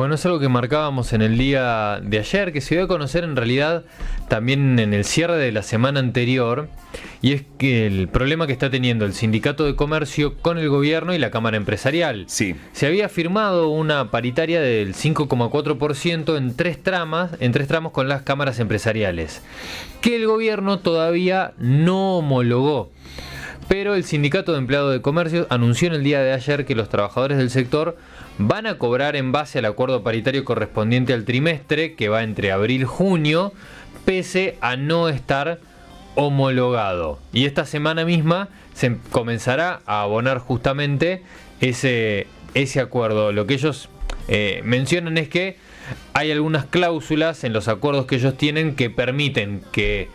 Bueno, es algo que marcábamos en el día de ayer, que se dio a conocer en realidad también en el cierre de la semana anterior, y es que el problema que está teniendo el Sindicato de Comercio con el gobierno y la Cámara Empresarial. Sí. Se había firmado una paritaria del 5,4% en tres tramos con las cámaras empresariales, que el gobierno todavía no homologó. Pero el Sindicato de Empleados de Comercio anunció en el día de ayer que los trabajadores del sector van a cobrar en base al acuerdo paritario correspondiente al trimestre, que va entre abril y junio, pese a no estar homologado. Y esta semana misma se comenzará a abonar justamente ese acuerdo. Lo que ellos mencionan es que hay algunas cláusulas en los acuerdos que ellos tienen que permiten que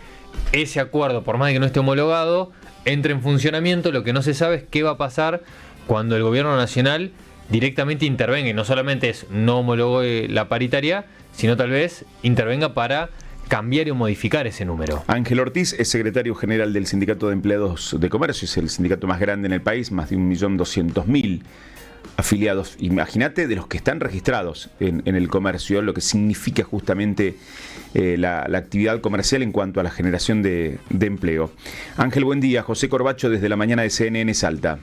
ese acuerdo, por más de que no esté homologado, entre en funcionamiento. Lo que no se sabe es qué va a pasar cuando el gobierno nacional directamente intervenga, y no solamente es no homologó la paritaria, sino tal vez intervenga para cambiar o modificar ese número. Ángel Ortiz es secretario general del Sindicato de Empleados de Comercio, es el sindicato más grande en el país, más de 1.200.000 afiliados. Imagínate de los que están registrados en el comercio, lo que significa justamente la actividad comercial en cuanto a la generación de empleo. Ángel, buen día. José Corbacho desde la mañana de CNN Salta.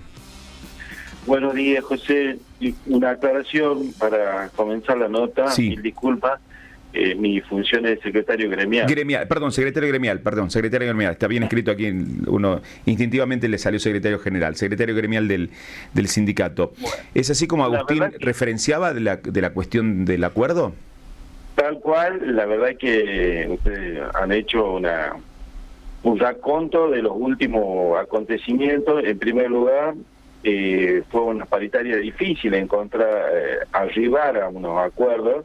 Buenos días, José. Una aclaración para comenzar la nota. Sí. Mil disculpas. Mi función es secretario gremial. Secretario gremial. Está bien escrito aquí, uno instintivamente le salió secretario general, secretario gremial del sindicato. Bueno, ¿es así como Agustín referenciaba de la cuestión del acuerdo? Tal cual, la verdad que ustedes han hecho un raconto de los últimos acontecimientos. En primer lugar, fue una paritaria difícil arribar a unos acuerdos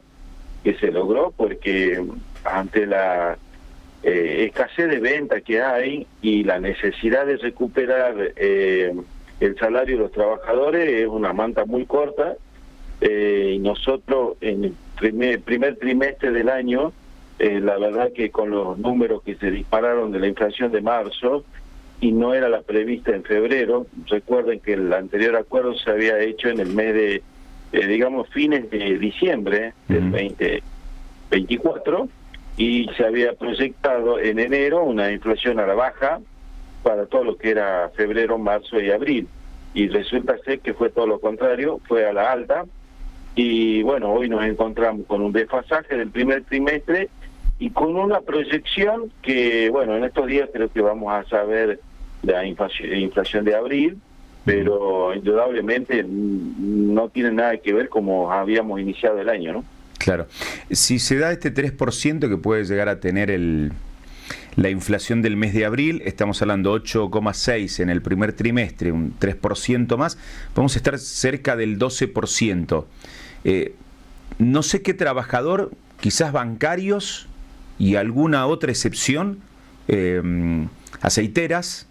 que se logró porque ante la escasez de venta que hay y la necesidad de recuperar el salario de los trabajadores, es una manta muy corta, y nosotros en el primer trimestre del año, la verdad que con los números que se dispararon de la inflación de marzo, y no era la prevista en febrero, recuerden que el anterior acuerdo se había hecho en el mes de fines de diciembre del 2024, y se había proyectado en enero una inflación a la baja para todo lo que era febrero, marzo y abril, y resulta ser que fue todo lo contrario, fue a la alta, y bueno, hoy nos encontramos con un desfasaje del primer trimestre y con una proyección que, bueno, en estos días creo que vamos a saber la inflación de abril, pero indudablemente no tiene nada que ver como habíamos iniciado el año, ¿no? Claro. Si se da este 3% que puede llegar a tener la inflación del mes de abril, estamos hablando 8,6 en el primer trimestre, un 3% más, vamos a estar cerca del 12%. No sé qué trabajador, quizás bancarios y alguna otra excepción, aceiteras,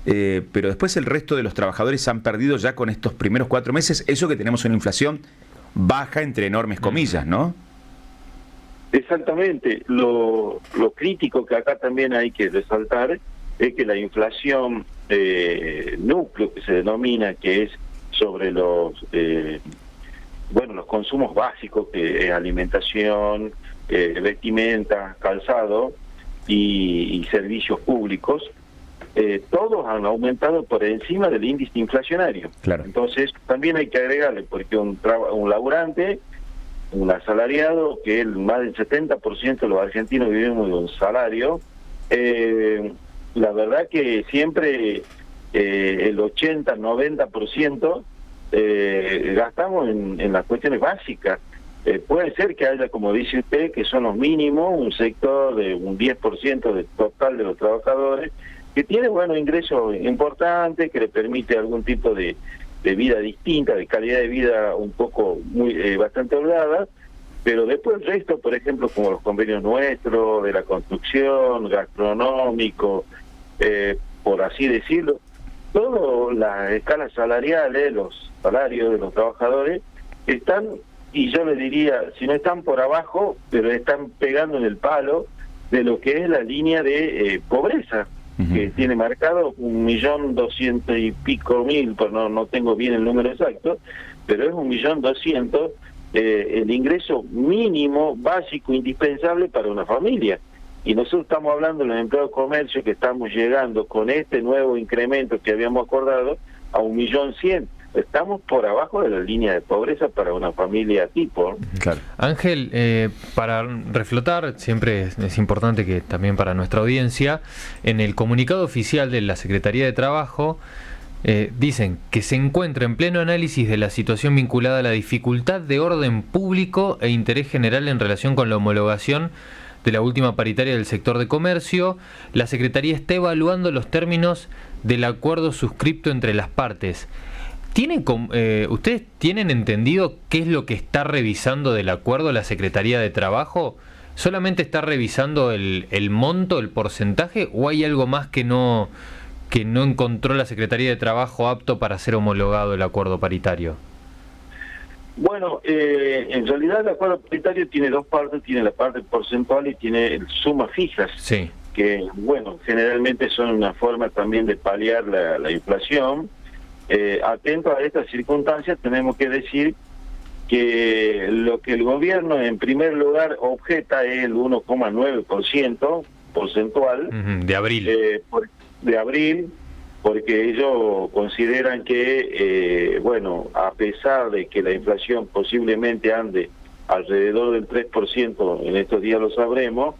pero después el resto de los trabajadores han perdido ya con estos primeros 4 meses, eso que tenemos una inflación baja entre enormes comillas, ¿no? Exactamente. Lo crítico que acá también hay que resaltar es que la inflación núcleo, que se denomina, que es sobre los consumos básicos, que es alimentación, vestimenta, calzado y servicios públicos, todos han aumentado por encima del índice inflacionario. Claro. Entonces también hay que agregarle, porque un laburante, un asalariado, que más del 70% de los argentinos vivimos de un salario, la verdad que siempre el 80-90% gastamos en las cuestiones básicas. Puede ser que haya, como dice usted, que son los mínimos, un sector de un 10% del total de los trabajadores, que tiene ingresos importantes, que le permite algún tipo de vida distinta, de calidad de vida un poco bastante holgada, pero después el resto, por ejemplo, como los convenios nuestros, de la construcción, gastronómico, por así decirlo, todas las escalas salariales, los salarios de los trabajadores, están, y yo le diría, si no están por abajo, pero están pegando en el palo de lo que es la línea de pobreza, que tiene marcado 1.200.000 y pico, no tengo bien el número exacto, pero es 1.200.000, el ingreso mínimo, básico, indispensable para una familia. Y nosotros estamos hablando de los empleados de comercio que estamos llegando con este nuevo incremento que habíamos acordado a 1.100.000. Estamos por abajo de la línea de pobreza para una familia tipo. Claro. Ángel, para reflotar, siempre es importante que también para nuestra audiencia, en el comunicado oficial de la Secretaría de Trabajo, dicen que se encuentra en pleno análisis de la situación vinculada a la dificultad de orden público e interés general en relación con la homologación de la última paritaria del sector de comercio. La Secretaría está evaluando los términos del acuerdo suscripto entre las partes. ¿Ustedes tienen entendido qué es lo que está revisando del acuerdo la Secretaría de Trabajo? ¿Solamente está revisando el monto, el porcentaje, o hay algo más que no encontró la Secretaría de Trabajo apto para ser homologado el acuerdo paritario? Bueno, en realidad el acuerdo paritario tiene dos partes, tiene la parte porcentual y tiene sumas fijas, sí, que bueno, generalmente son una forma también de paliar la inflación. Atento a estas circunstancias, tenemos que decir que lo que el gobierno en primer lugar objeta es el 1,9% porcentual de abril. De abril, porque ellos consideran que, bueno, a pesar de que la inflación posiblemente ande alrededor del 3%, en estos días lo sabremos,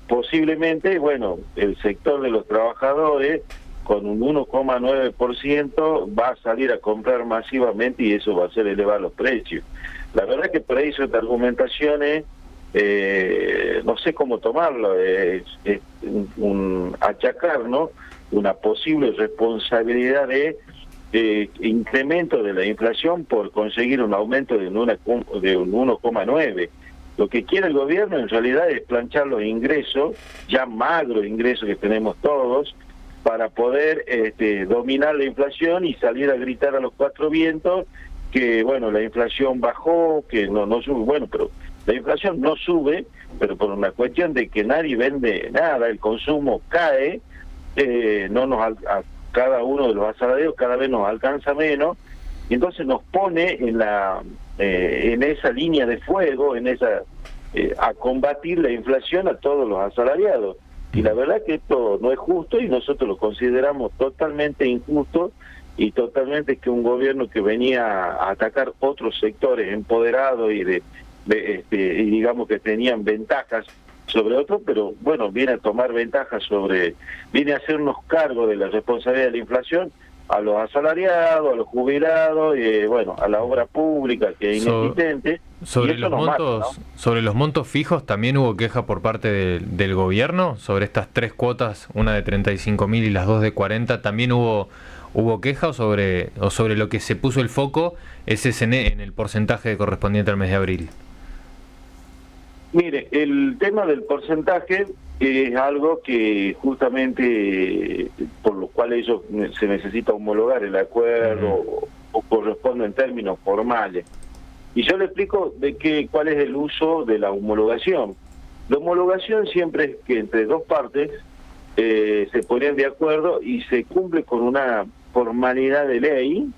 posiblemente, bueno, el sector de los trabajadores con un 1,9% va a salir a comprar masivamente y eso va a hacer elevar los precios. La verdad que por ahí son argumentaciones, no sé cómo tomarlo, es achacar, ¿no?, una posible responsabilidad de incremento de la inflación por conseguir un aumento de un 1,9%. Lo que quiere el gobierno en realidad es planchar los ingresos, ya magros ingresos que tenemos todos, para poder dominar la inflación y salir a gritar a los cuatro vientos que, bueno, la inflación bajó, que no sube. Bueno, pero la inflación no sube, pero por una cuestión de que nadie vende nada, el consumo cae, a cada uno de los asalariados cada vez nos alcanza menos, y entonces nos pone en esa línea de fuego, a combatir la inflación a todos los asalariados. Y la verdad que esto no es justo y nosotros lo consideramos totalmente injusto y totalmente que un gobierno que venía a atacar otros sectores empoderados y y digamos que tenían ventajas sobre otros, pero bueno, viene a tomar ventajas viene a hacernos cargo de la responsabilidad de la inflación a los asalariados, a los jubilados, y bueno, a la obra pública que es inexistente. Sobre los montos fijos también hubo queja por parte del gobierno sobre estas tres cuotas, una de 35.000 y las dos de 40. También hubo queja o sobre lo que se puso el foco es en el porcentaje correspondiente al mes de abril. Mire, el tema del porcentaje es algo que justamente por lo cual ellos se necesita homologar el acuerdo o corresponde en términos formales. Y yo le explico cuál es el uso de la homologación. La homologación siempre es que entre dos partes se ponen de acuerdo y se cumple con una formalidad de ley.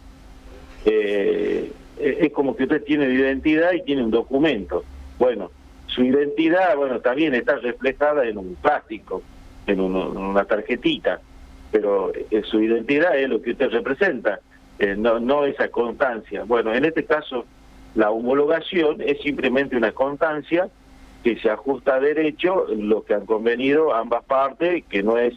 Es como que usted tiene identidad y tiene un documento. Bueno, su identidad, bueno, también está reflejada en un plástico, en una tarjetita, pero su identidad es lo que usted representa, no esa constancia. Bueno, en este caso, la homologación es simplemente una constancia que se ajusta a derecho, lo que han convenido ambas partes, que no es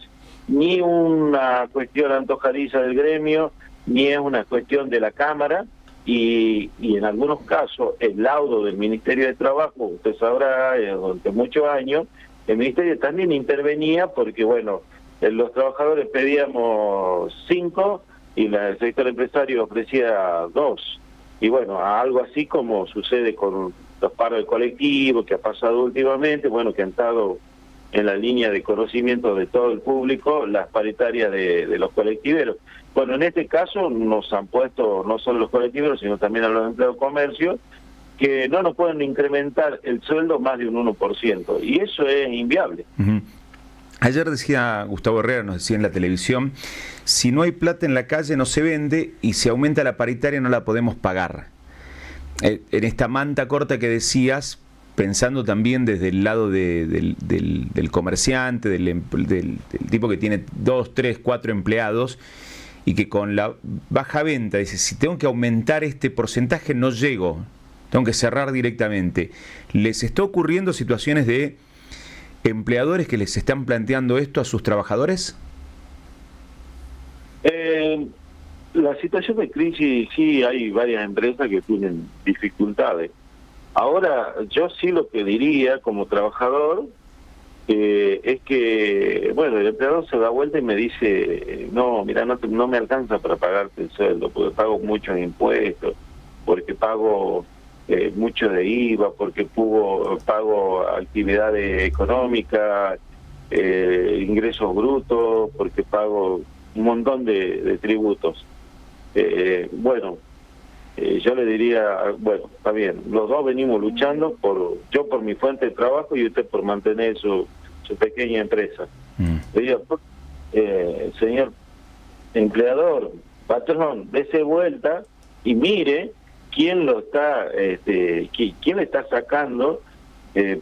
ni una cuestión antojadiza del gremio, ni es una cuestión de la Cámara, y en algunos casos el laudo del Ministerio de Trabajo, usted sabrá, durante muchos años, el Ministerio también intervenía porque, bueno, los trabajadores pedíamos 5 y el sector empresario ofrecía 2. Y bueno, algo así como sucede con los paros de colectivo que ha pasado últimamente, bueno, que han estado en la línea de conocimiento de todo el público, las paritarias de los colectiveros. Bueno, en este caso nos han puesto no solo los colectiveros, sino también a los empleados de comercio, que no nos pueden incrementar el sueldo más de un 1%, y eso es inviable. Ayer decía Gustavo Herrera, nos decía en la televisión, si no hay plata en la calle no se vende y si aumenta la paritaria no la podemos pagar. en esta manta corta que decías, pensando también desde el lado del comerciante, del tipo que tiene 2, 3, 4 empleados y que con la baja venta dice, si tengo que aumentar este porcentaje no llego, tengo que cerrar directamente. ¿Les está ocurriendo situaciones de empleadores que les están planteando esto a sus trabajadores? La situación de crisis, sí, hay varias empresas que tienen dificultades. Ahora, yo sí lo que diría como trabajador es que, bueno, el empleador se da vuelta y me dice, no, mira, no me alcanza para pagarte el sueldo, porque pago muchos impuestos, porque pago mucho de IVA, porque pago actividades económicas, ingresos brutos, porque pago un montón de tributos. Bueno, yo le diría, bueno, está bien, los dos venimos luchando, yo por mi fuente de trabajo y usted por mantener su pequeña empresa. Le digo, señor empleador, patrón, dése vuelta y mire quién lo está, quién le está sacando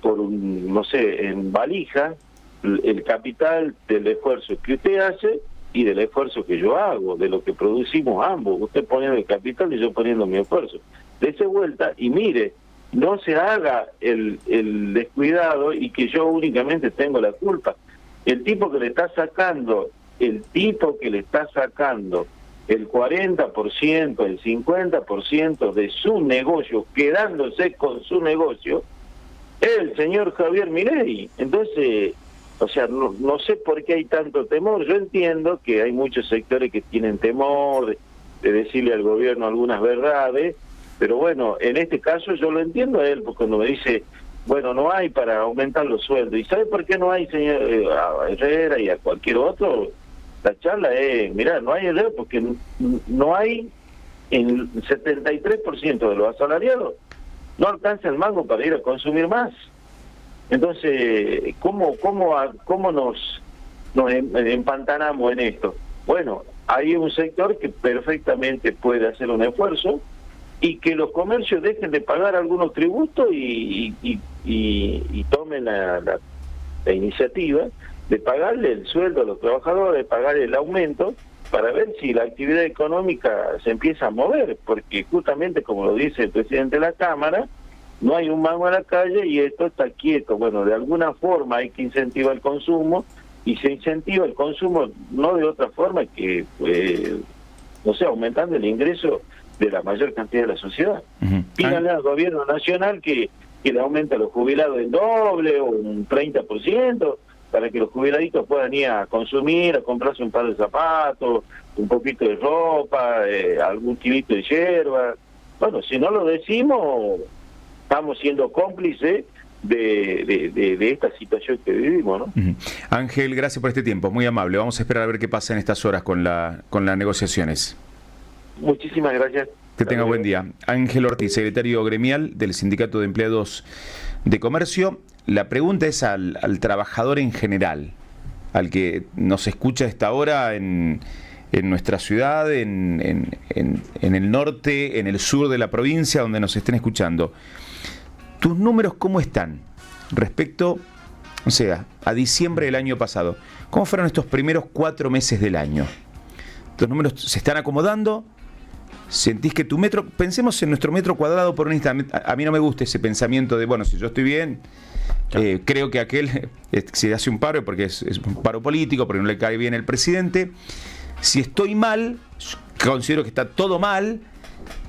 por no sé, en valija el capital del esfuerzo que usted hace y del esfuerzo que yo hago, de lo que producimos ambos, usted poniendo el capital y yo poniendo mi esfuerzo. Dese vuelta y mire, no se haga el descuidado y que yo únicamente tengo la culpa. El tipo que le está sacando el 40%, el 50% de su negocio, quedándose con su negocio, es el señor Javier Milei. Entonces, o sea, no sé por qué hay tanto temor. Yo entiendo que hay muchos sectores que tienen temor de decirle al gobierno algunas verdades, pero bueno, en este caso yo lo entiendo a él, porque cuando me dice, bueno, no hay para aumentar los sueldos. ¿Y sabe por qué no hay, señor a Herrera y a cualquier otro? La charla es, mirá, no hay Herrera porque no hay, en 73% de los asalariados no alcanza el mango para ir a consumir más. Entonces, ¿cómo nos empantanamos en esto? Bueno, hay un sector que perfectamente puede hacer un esfuerzo y que los comercios dejen de pagar algunos tributos y tomen la iniciativa de pagarle el sueldo a los trabajadores, de pagar el aumento, para ver si la actividad económica se empieza a mover, porque justamente, como lo dice el presidente de la Cámara, no hay un mango a la calle y esto está quieto. Bueno, de alguna forma hay que incentivar el consumo, y se incentiva el consumo no de otra forma que, no sé, aumentando el ingreso de la mayor cantidad de la sociedad. Pídanle al gobierno nacional que le aumente a los jubilados el doble o un 30%, para que los jubiladitos puedan ir a consumir, a comprarse un par de zapatos, un poquito de ropa, algún kilito de hierba. Bueno, si no lo decimos, estamos siendo cómplices de esta situación que vivimos, ¿no? Ángel, gracias por este tiempo, muy amable. Vamos a esperar a ver qué pasa en estas horas con las negociaciones. Muchísimas gracias. Que tenga buen día. Ángel Ortiz, secretario gremial del Sindicato de Empleados de Comercio. La pregunta es al trabajador en general, al que nos escucha a esta hora en nuestra ciudad, en el norte, en el sur de la provincia, donde nos estén escuchando. ¿Tus números cómo están respecto, o sea, a diciembre del año pasado? ¿Cómo fueron estos primeros 4 meses del año? ¿Tus números se están acomodando? ¿Sentís que tu metro, pensemos en nuestro metro cuadrado por un instante? A mí no me gusta ese pensamiento de, bueno, si yo estoy bien, creo que aquel se hace un paro porque es un paro político, porque no le cae bien el presidente. Si estoy mal, considero que está todo mal,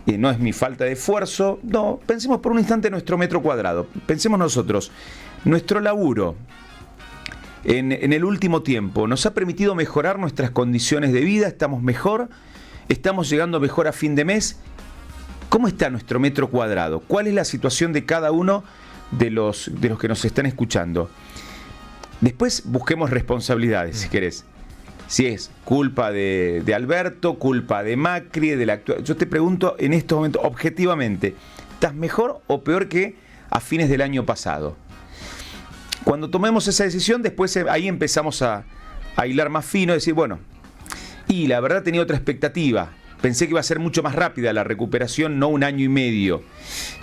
no es mi falta de esfuerzo. No, pensemos por un instante en nuestro metro cuadrado. Pensemos nosotros, nuestro laburo en el último tiempo nos ha permitido mejorar nuestras condiciones de vida, estamos mejor. ¿Estamos llegando mejor a fin de mes? ¿Cómo está nuestro metro cuadrado? ¿Cuál es la situación de cada uno de los que nos están escuchando? Después busquemos responsabilidades, si querés. Si es culpa de Alberto, culpa de Macri, de la actual. Yo te pregunto en estos momentos, objetivamente, ¿estás mejor o peor que a fines del año pasado? Cuando tomemos esa decisión, después ahí empezamos a hilar más fino, decir, bueno, y la verdad tenía otra expectativa pensé que iba a ser mucho más rápida la recuperación, no 1 año y medio.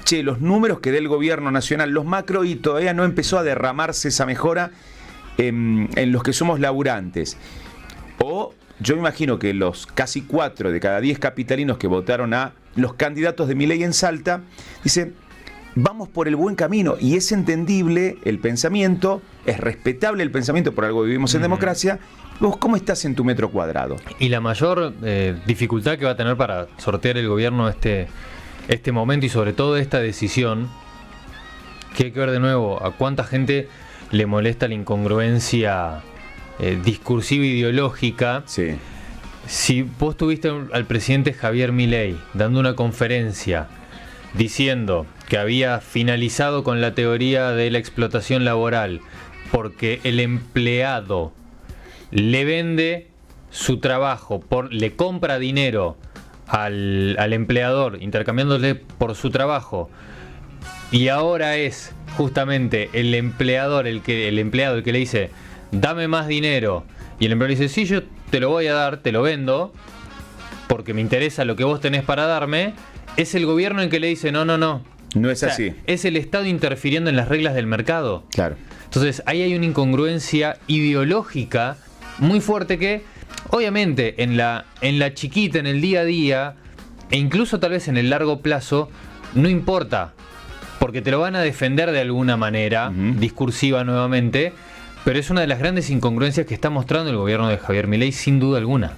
Che, los números que dé el gobierno nacional, los macro, y todavía no empezó a derramarse esa mejora en los que somos laburantes. O yo me imagino que los casi 4 de cada 10 capitalinos que votaron a los candidatos de Milei en Salta, dicen, vamos por el buen camino, y es entendible el pensamiento, es respetable el pensamiento, por algo vivimos en democracia. ¿Vos cómo estás en tu metro cuadrado? Y la mayor dificultad que va a tener para sortear el gobierno este momento y sobre todo esta decisión, que hay que ver de nuevo a cuánta gente le molesta la incongruencia discursiva ideológica. Sí. Si vos tuviste al presidente Javier Milei dando una conferencia diciendo que había finalizado con la teoría de la explotación laboral porque el empleado le vende su trabajo, le compra dinero al empleador intercambiándole por su trabajo, y ahora es justamente el empleado el que le dice dame más dinero, y el empleador dice sí, yo te lo voy a dar, te lo vendo porque me interesa lo que vos tenés para darme, es el gobierno el que le dice no es así. Es el Estado interfiriendo en las reglas del mercado. Claro. Entonces ahí hay una incongruencia ideológica muy fuerte que obviamente en la chiquita, en el día a día, e incluso tal vez en el largo plazo, no importa, porque te lo van a defender de alguna manera, discursiva nuevamente, pero es una de las grandes incongruencias que está mostrando el gobierno de Javier Milei sin duda alguna.